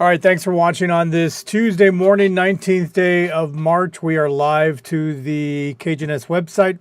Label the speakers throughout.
Speaker 1: All right, thanks for watching on this Tuesday morning, 19th day of March. We are live to the KGNS website,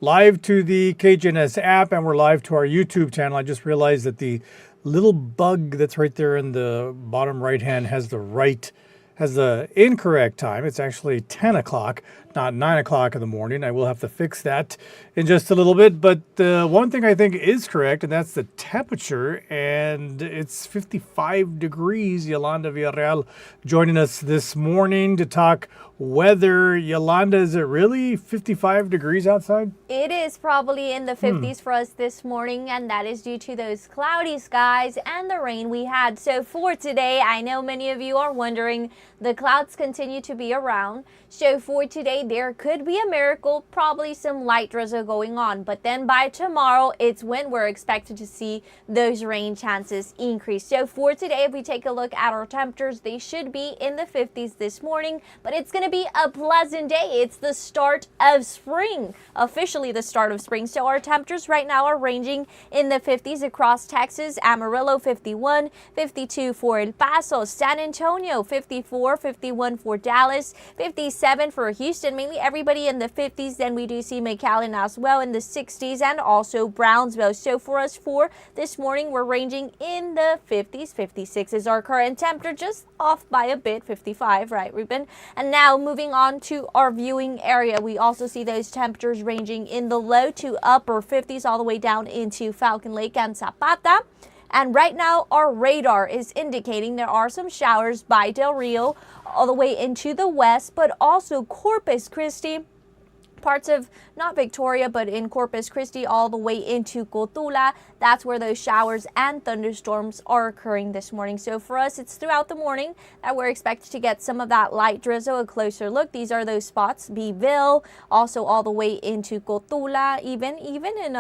Speaker 1: live to the KGNS app, and we're live to our YouTube channel. I just realized that the little bug that's right there in the bottom right hand has the incorrect time. It's actually 10 o'clock, not 9 o'clock in the morning. I will have to fix that in just a little bit. But one thing I think is correct, and that's the temperature. And it's 55 degrees. Yolanda Villarreal joining us this morning to talk weather. Yolanda, is it really 55 degrees outside?
Speaker 2: It is probably in the 50s for us this morning, and that is due to those cloudy skies and the rain we had. So for today, I know many of you are wondering, the clouds continue to be around. So for today, there could be a miracle, probably some light drizzle going on. But then by tomorrow, it's when we're expected to see those rain chances increase. So for today, if we take a look at our temperatures, they should be in the 50s this morning, but it's going to be a pleasant day. It's the start of spring, officially the start of spring. So our temperatures right now are ranging in the 50s across Texas. Amarillo 51, 52 for El Paso, San Antonio 54, 51 for Dallas, 57 for Houston, mainly everybody in the 50s. Then we do see McAllen as well in the 60s, and also Brownsville. So for us for this morning, we're ranging in the 50s. 56 is our current temperature, just off by a bit, 55, right, Ruben? And now moving on to our viewing area, we also see those temperatures ranging in the low to upper 50s all the way down into Falcon Lake and Zapata. And right now our radar is indicating there are some showers by Del Rio all the way into the west, but also Corpus Christi, parts of not Victoria, but in Corpus Christi all the way into Cotula. That's where those showers and thunderstorms are occurring this morning. So for us, it's throughout the morning that we're expected to get some of that light drizzle. A closer look, these are those spots, Beeville, also all the way into Cotula, even in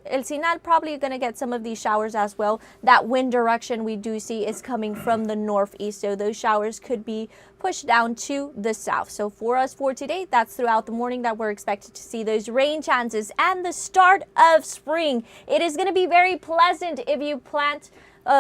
Speaker 2: El Sinal, probably going to get some of these showers as well. That wind direction we do see is coming from the northeast, so those showers could be pushed down to the south. So for us for today, that's throughout the morning that we're expected to see those rain chances and the start of spring. It is going to be very pleasant if you plant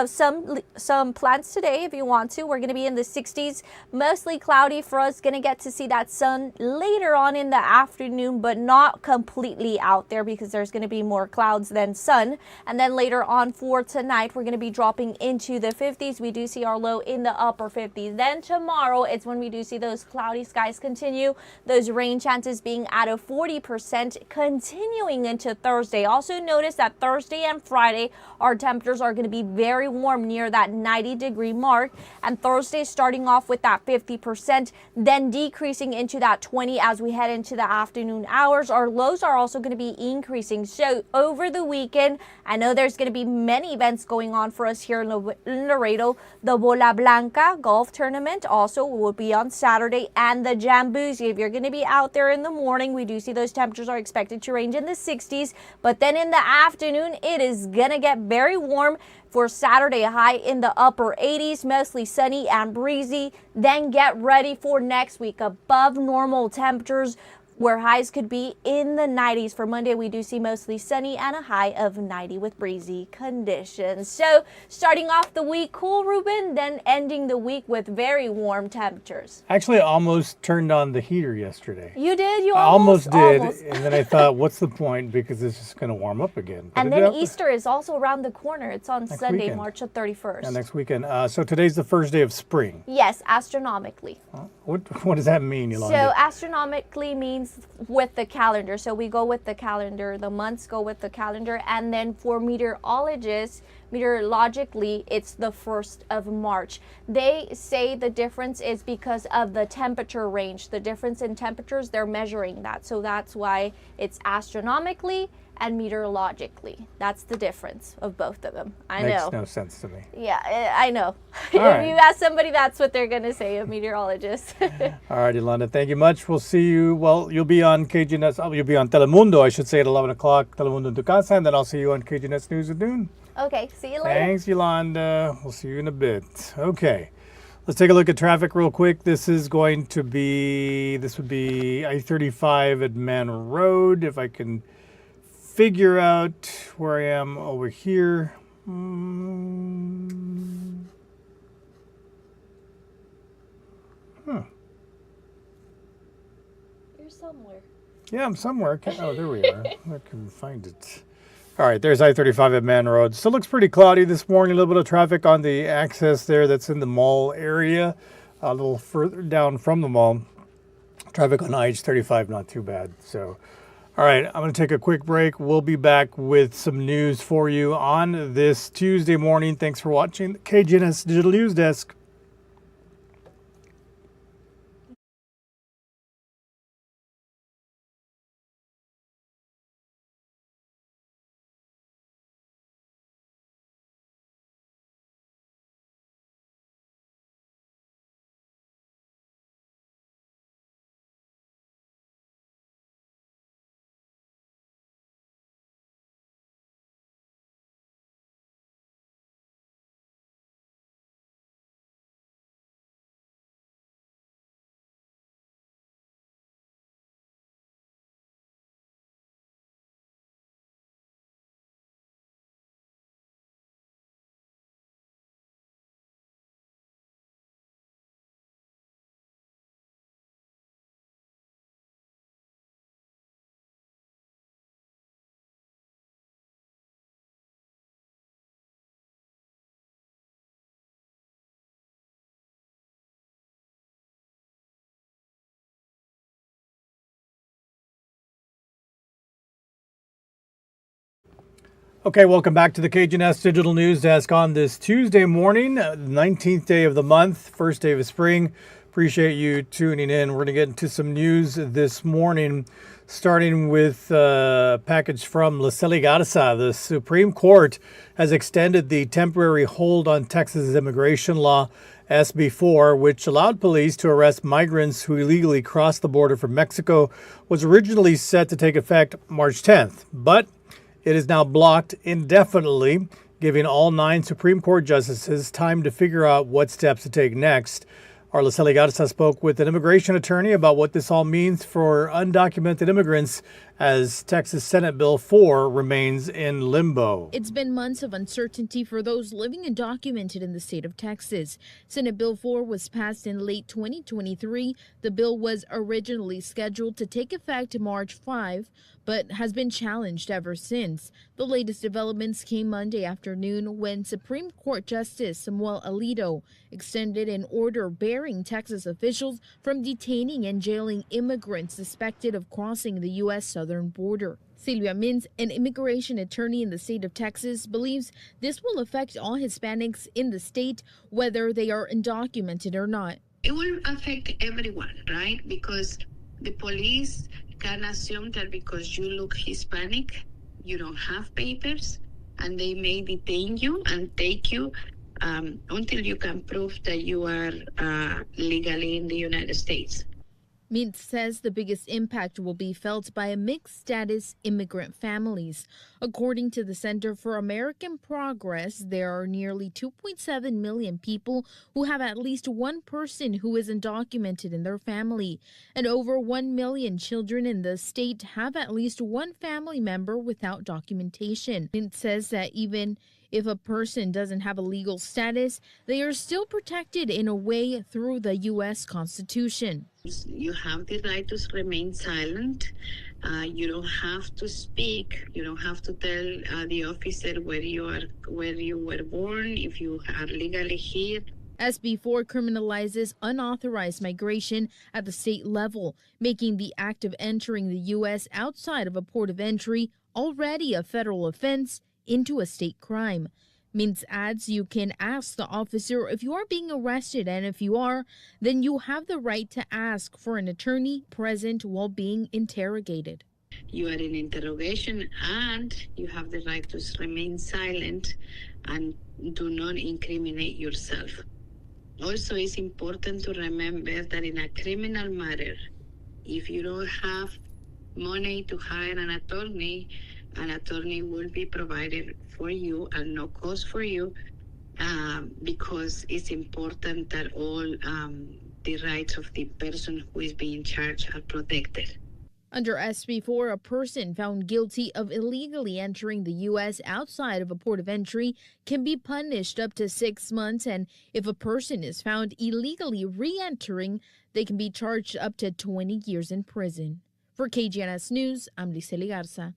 Speaker 2: some plants today if you want to. We're going to be in the 60s, mostly cloudy for us. Going to get to see that sun later on in the afternoon, but not completely out there because there's going to be more clouds than sun. And then later on for tonight, we're going to be dropping into the 50s. We do see our low in the upper 50s. Then tomorrow, it's when we do see those cloudy skies continue, those rain chances being at a 40%, continuing into Thursday. Also notice that Thursday and Friday, our temperatures are going to be very warm, near that 90-degree mark, and Thursday starting off with that 50%, then decreasing into that 20 as we head into the afternoon hours. Our lows are also going to be increasing. So over the weekend, I know there's going to be many events going on for us here in Laredo. The Bola Blanca golf tournament also will be on Saturday, and the Jamboozy. If you're going to be out there in the morning, we do see those temperatures are expected to range in the 60s, but then in the afternoon, it is going to get very warm. For Saturday, high in the upper 80s, mostly sunny and breezy. Then get ready for next week, above normal temperatures, where highs could be in the 90s. For Monday, we do see mostly sunny and a high of 90 with breezy conditions. So starting off the week cool, Ruben, then ending the week with very warm temperatures.
Speaker 1: Actually, I almost turned on the heater yesterday.
Speaker 2: You did? You
Speaker 1: almost did.
Speaker 2: Almost.
Speaker 1: And then I thought, what's the point? Because it's just going to warm up again.
Speaker 2: And then Easter is also around the corner. It's on Sunday,
Speaker 1: weekend.
Speaker 2: March 31st.
Speaker 1: Yeah, next weekend. So today's the first day of spring.
Speaker 2: Yes, astronomically.
Speaker 1: What does that mean, Yolanda?
Speaker 2: So astronomically means with the calendar. So we go with the calendar. The months go with the calendar. And then for meteorologists, meteorologically, it's the 1st of March. They say the difference is because of the temperature range. The difference in temperatures, they're measuring that. So that's why it's astronomically and meteorologically. That's the difference of both of them. I know.
Speaker 1: Makes no sense to me.
Speaker 2: Yeah, I know. If
Speaker 1: right.
Speaker 2: you ask somebody, that's what they're going to say, a meteorologist.
Speaker 1: All right, Yolanda, thank you much. We'll see you. Well, you'll be on KGNS. You'll be on Telemundo, I should say, at 11 o'clock, Telemundo en tu casa, and then I'll see you on KGNS News at noon.
Speaker 2: Okay, see you later.
Speaker 1: Thanks, Yolanda. We'll see you in a bit. Okay. Let's take a look at traffic real quick. This would be I-35 at Manor Road. If I can figure out where I am over here. Huh.
Speaker 2: You're somewhere.
Speaker 1: Yeah, I'm somewhere. Oh, there we are. I can find it. All right, there's I-35 at Man Road. Still looks pretty cloudy this morning. A little bit of traffic on the access there that's in the mall area. A little further down from the mall. Traffic on I-35, not too bad. So, all right, I'm going to take a quick break. We'll be back with some news for you on this Tuesday morning. Thanks for watching the KGNS Digital News Desk. Okay, welcome back to the KGNS Digital News Desk on this Tuesday morning, 19th day of the month, first day of spring. Appreciate you tuning in. We're going to get into some news this morning, starting with a package from La Garza. The Supreme Court has extended the temporary hold on Texas immigration law SB4, which allowed police to arrest migrants who illegally crossed the border from Mexico, was originally set to take effect March 10th. But it is now blocked indefinitely, giving all 9 Supreme Court justices time to figure out what steps to take next. Our La Garza spoke with an immigration attorney about what this all means for undocumented immigrants as Texas Senate Bill 4 remains in limbo.
Speaker 3: It's been months of uncertainty for those living undocumented in the state of Texas. Senate Bill 4 was passed in late 2023. The bill was originally scheduled to take effect March 5, but has been challenged ever since. The latest developments came Monday afternoon when Supreme Court Justice Samuel Alito extended an order barring Texas officials from detaining and jailing immigrants suspected of crossing the U.S. southern border. Silvia Mintz, an immigration attorney in the state of Texas, believes this will affect all Hispanics in the state, whether they are undocumented or not.
Speaker 4: It will affect everyone, right? Because the police can assume that because you look Hispanic, you don't have papers, and they may detain you and take you until you can prove that you are legally in the United States.
Speaker 3: Mintz says the biggest impact will be felt by mixed status immigrant families. According to the Center for American Progress, there are nearly 2.7 million people who have at least one person who is undocumented in their family, and over 1 million children in the state have at least one family member without documentation. Mintz says that even if a person doesn't have a legal status, they are still protected in a way through the U.S. Constitution.
Speaker 4: You have the right to remain silent. You don't have to speak. You don't have to tell the officer where you were born, if you are legally here.
Speaker 3: SB4 criminalizes unauthorized migration at the state level, making the act of entering the U.S. outside of a port of entry already a federal offense into a state crime. Mintz adds you can ask the officer if you are being arrested, and if you are, then you have the right to ask for an attorney present while being interrogated.
Speaker 4: You are in interrogation and you have the right to remain silent and do not incriminate yourself. Also, it's important to remember that in a criminal matter, if you don't have money to hire an attorney will be provided for you at no cost for you, because it's important that all the rights of the person who is being charged are protected.
Speaker 3: Under SB4, a person found guilty of illegally entering the U.S. outside of a port of entry can be punished up to 6 months, and if a person is found illegally re-entering, they can be charged up to 20 years in prison. For KGNS News, I'm Liseli Garza.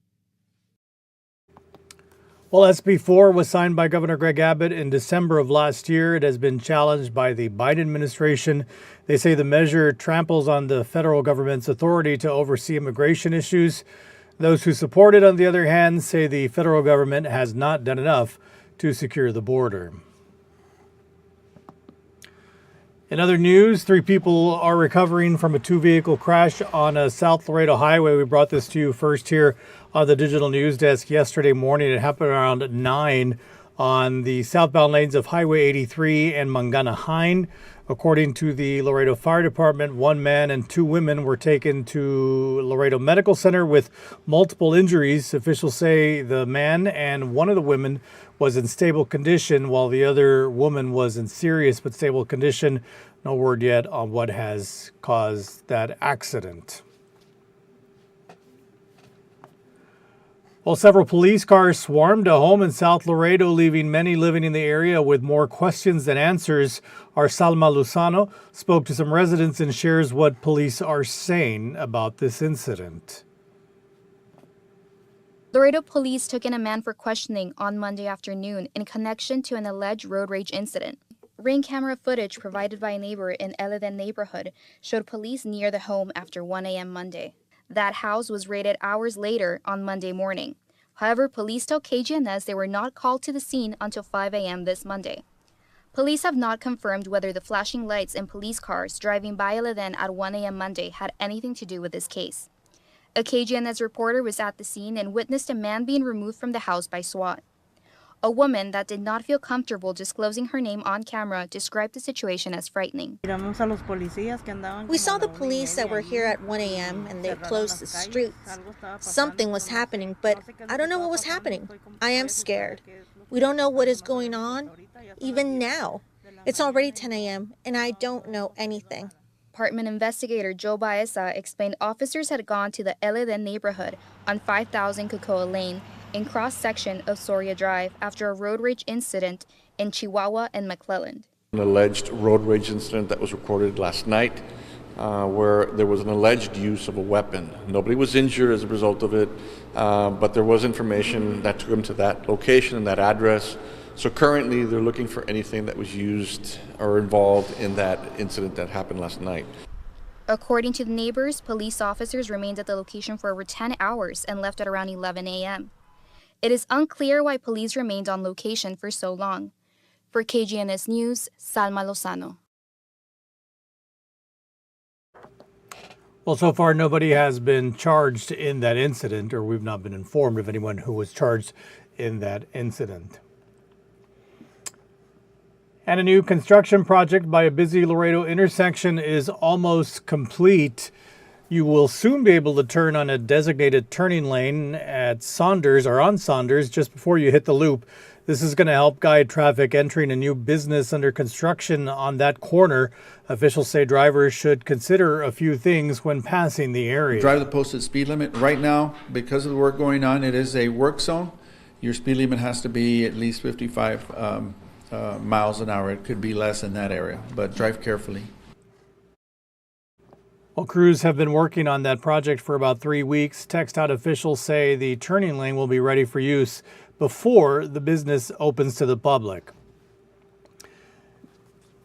Speaker 1: Well, SB4 was signed by Governor Greg Abbott in December of last year. It has been challenged by the Biden administration. They say the measure tramples on the federal government's authority to oversee immigration issues. Those who support it, on the other hand, say the federal government has not done enough to secure the border. In other news, 3 people are recovering from a 2-vehicle crash on a South Laredo highway. We brought this to you first here on the digital news desk yesterday morning. It happened around 9 on the southbound lanes of Highway 83 and Mangana-Hine. According to the Laredo Fire Department, 1 man and 2 women were taken to Laredo Medical Center with multiple injuries. Officials say the man and one of the women was in stable condition, while the other woman was in serious but stable condition. No word yet on what has caused that accident. Well, several police cars swarmed a home in South Laredo, leaving many living in the area with more questions than answers. Our Salma Luzano spoke to some residents and shares what police are saying about this incident.
Speaker 5: Laredo police took in a man for questioning on Monday afternoon in connection to an alleged road rage incident. Ring camera footage provided by a neighbor in Eleden neighborhood showed police near the home after 1 a.m. Monday. That house was raided hours later on Monday morning. However, police told KGNS they were not called to the scene until 5 a.m. this Monday. Police have not confirmed whether the flashing lights in police cars driving by Eleden at 1 a.m. Monday had anything to do with this case. A KGNS reporter was at the scene and witnessed a man being removed from the house by SWAT. A woman that did not feel comfortable disclosing her name on camera described the situation as frightening.
Speaker 6: We saw the police that were here at 1 a.m. and they closed the streets. Something was happening, but I don't know what was happening. I am scared. We don't know what is going on, even now. It's already 10 a.m. and I don't know anything.
Speaker 5: Department investigator Joe Baeza explained officers had gone to the Eleden neighborhood on 5000 Cocoa Lane in cross-section of Soria Drive after a road rage incident in Chihuahua and McClelland.
Speaker 7: An alleged road rage incident that was recorded last night where there was an alleged use of a weapon. Nobody was injured as a result of it, but there was information that took them to that location and that address. So currently they're looking for anything that was used or involved in that incident that happened last night.
Speaker 5: According to the neighbors, police officers remained at the location for over 10 hours and left at around 11 a.m. It is unclear why police remained on location for so long. For KGNS News, Salma Lozano.
Speaker 1: Well, so far nobody has been charged in that incident, or we've not been informed of anyone who was charged in that incident. And a new construction project by a busy Laredo intersection is almost complete. You will soon be able to turn on a designated turning lane at Saunders or on Saunders just before you hit the loop. This is going to help guide traffic entering a new business under construction on that corner. Officials say drivers should consider a few things when passing the area.
Speaker 8: Drive the posted speed limit. Right now, because of the work going on, it is a work zone. Your speed limit has to be at least 55 miles an hour. It could be less in that area, but drive carefully.
Speaker 1: Well, crews have been working on that project for about 3 weeks. TxDOT officials say the turning lane will be ready for use before the business opens to the public.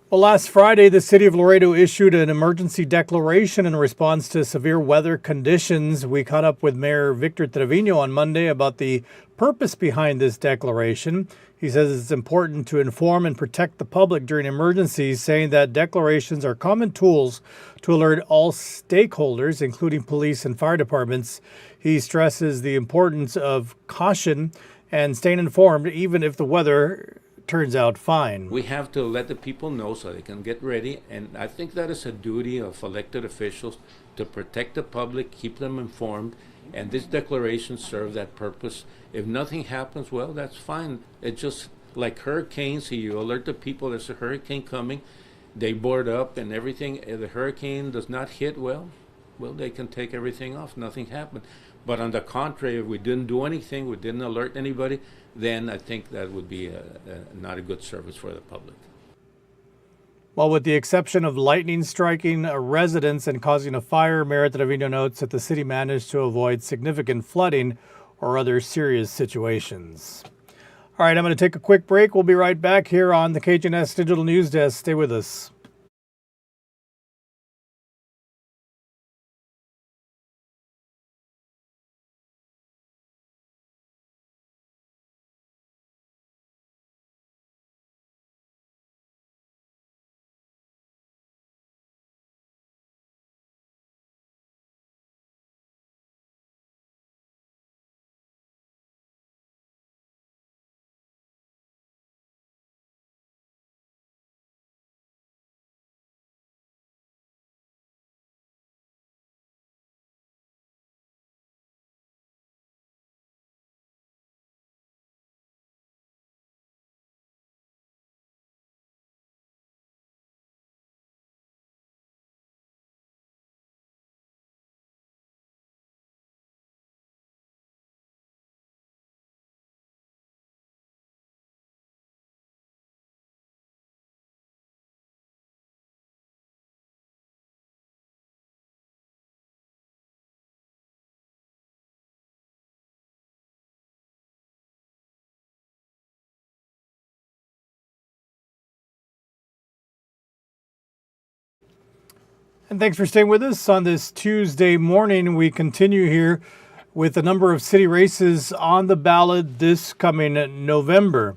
Speaker 1: Well, last Friday, the city of Laredo issued an emergency declaration in response to severe weather conditions. We caught up with Mayor Victor Trevino on Monday about the purpose behind this declaration. He says it's important to inform and protect the public during emergencies, saying that declarations are common tools to alert all stakeholders, including police and fire departments. He stresses the importance of caution and staying informed, even if the weather turns out fine.
Speaker 9: We have to let the people know so they can get ready, and I think that is a duty of elected officials to protect the public, keep them informed, and this declaration serves that purpose. If nothing happens, well, that's fine. It's just like hurricanes, you alert the people there's a hurricane coming, they board up and everything. If the hurricane does not hit, well, well, they can take everything off. Nothing happened. But on the contrary, if we didn't do anything, we didn't alert anybody, then I think that would be not a good service for the public.
Speaker 1: Well, with the exception of lightning striking a residence and causing a fire, Mayor Trevino notes that the city managed to avoid significant flooding or other serious situations. All right, I'm going to take a quick break. We'll be right back here on the KGNS Digital News Desk. Stay with us. And thanks for staying with us on this Tuesday morning. We continue here with a number of city races on the ballot this coming November.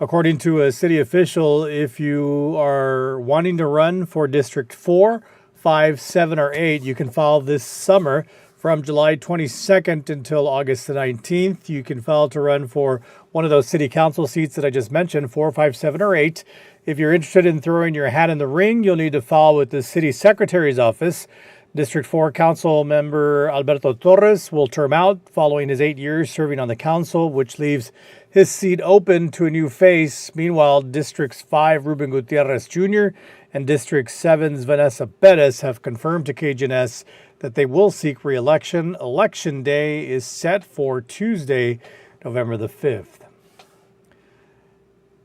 Speaker 1: According to a city official, if you are wanting to run for District 4, 5, 7, or 8, you can file this summer from July 22nd until August the 19th. You can file to run for one of those city council seats that I just mentioned, 4, 5, 7, or 8. If you're interested in throwing your hat in the ring, you'll need to file with the city secretary's office. District 4 Council member Alberto Torres will term out following his 8 years serving on the council, which leaves his seat open to a new face. Meanwhile, Districts 5 Ruben Gutierrez Jr. and District 7's Vanessa Perez have confirmed to KGNS that they will seek re-election. Election day is set for Tuesday, November the 5th.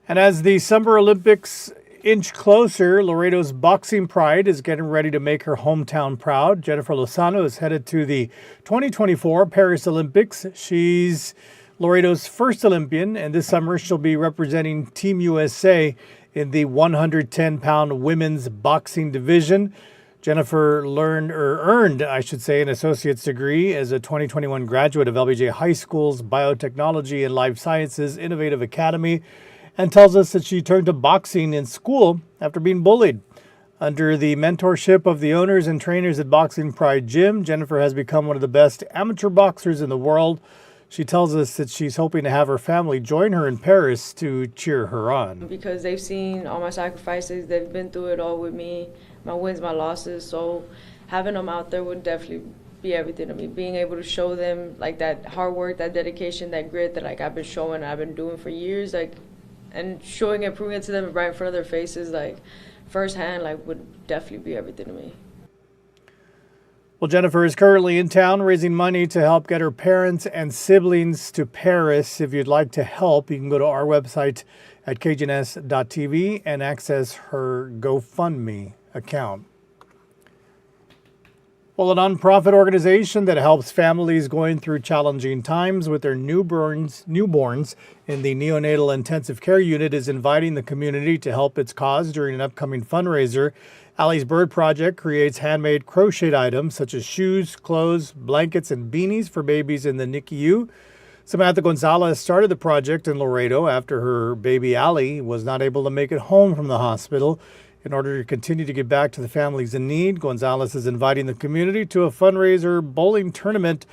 Speaker 1: And as the Summer Olympics inch closer, Laredo's boxing pride is getting ready to make her hometown proud. Jennifer Lozano is headed to the 2024 Paris Olympics. She's Laredo's first Olympian, and this summer she'll be representing Team USA in the 110-pound women's boxing division. Jennifer earned an associate's degree as a 2021 graduate of LBJ High School's Biotechnology and Life Sciences Innovative Academy, and tells us that she turned to boxing in school after being bullied. Under the mentorship of the owners and trainers at Boxing Pride Gym, Jennifer has become one of the best amateur boxers in the world. She tells us that she's hoping to have her family join her in Paris to cheer her on.
Speaker 10: Because they've seen all my sacrifices, they've been through it all with me, my wins, my losses, so having them out there would definitely be everything to me. Being able to show them like that hard work, that dedication, that grit that like I've been showing, I've been doing for years, like, and showing it, proving it to them right in front of their faces, like firsthand, like would definitely be everything to me.
Speaker 1: Well, Jennifer is currently in town raising money to help get her parents and siblings to Paris. If you'd like to help, you can go to our website at kgns.tv and access her GoFundMe account. Well, a nonprofit organization that helps families going through challenging times with their newborns in the neonatal intensive care unit is inviting the community to help its cause during an upcoming fundraiser. Allie's Bird Project creates handmade crocheted items such as shoes, clothes, blankets, and beanies for babies in the NICU. Samantha Gonzalez started the project in Laredo after her baby Allie was not able to make it home from the hospital. In order to continue to give back to the families in need, Gonzalez is inviting the community to a fundraiser bowling tournament.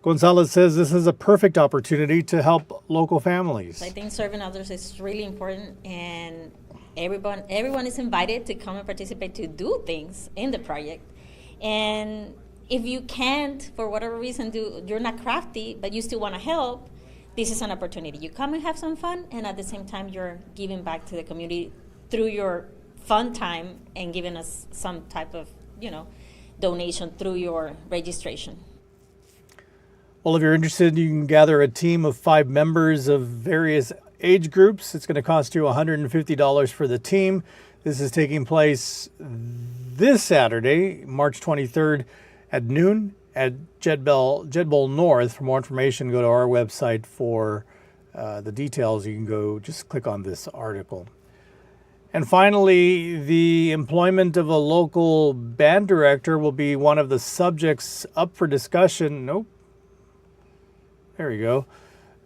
Speaker 1: Gonzalez says this is a perfect opportunity to help local families.
Speaker 11: I think serving others is really important, and everyone is invited to come and participate to do things in the project. And if you can't, for whatever reason, you're not crafty, but you still want to help, this is an opportunity. You come and have some fun, and at the same time, you're giving back to the community through your fun time and giving us some type of, donation through your registration.
Speaker 1: Well, if you're interested, you can gather a team of 5 members of various age groups. It's going to cost you $150 for the team. This is taking place this Saturday, March 23rd at noon at Jet Bowl North. For more information, go to our website for the details. You can go just click on this article. And finally, the employment of a local band director will be one of the subjects up for discussion. Nope. There you go.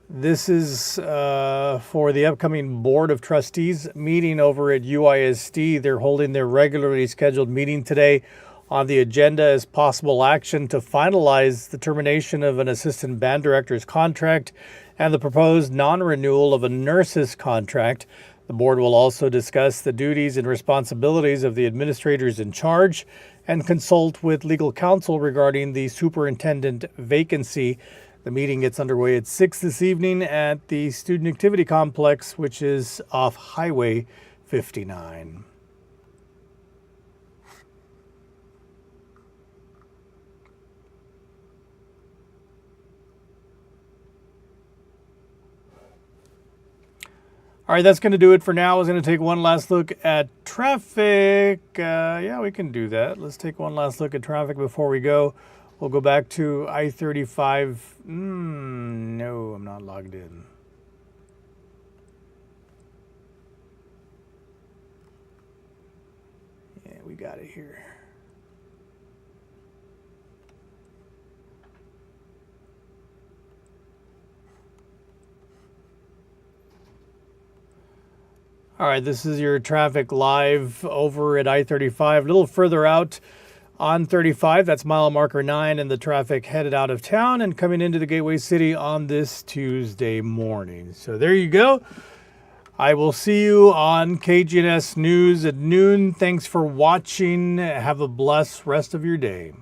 Speaker 1: This is for the upcoming Board of Trustees meeting over at UISD. They're holding their regularly scheduled meeting today. On the agenda is possible action to finalize the termination of an assistant band director's contract and the proposed non-renewal of a nurse's contract. The board will also discuss the duties and responsibilities of the administrators in charge and consult with legal counsel regarding the superintendent vacancy. The meeting gets underway at 6 this evening at the Student Activity Complex, which is off Highway 59. All right, that's going to do it for now. I was going to take one last look at traffic. Yeah, we can do that. Let's take one last look at traffic before we go. We'll go back to I-35. No, I'm not logged in. Yeah, we got it here. All right, this is your traffic live over at I-35. A little further out on 35, that's mile marker 9, and the traffic headed out of town and coming into the Gateway City on this Tuesday morning. So there you go. I will see you on KGNS News at noon. Thanks for watching. Have a blessed rest of your day.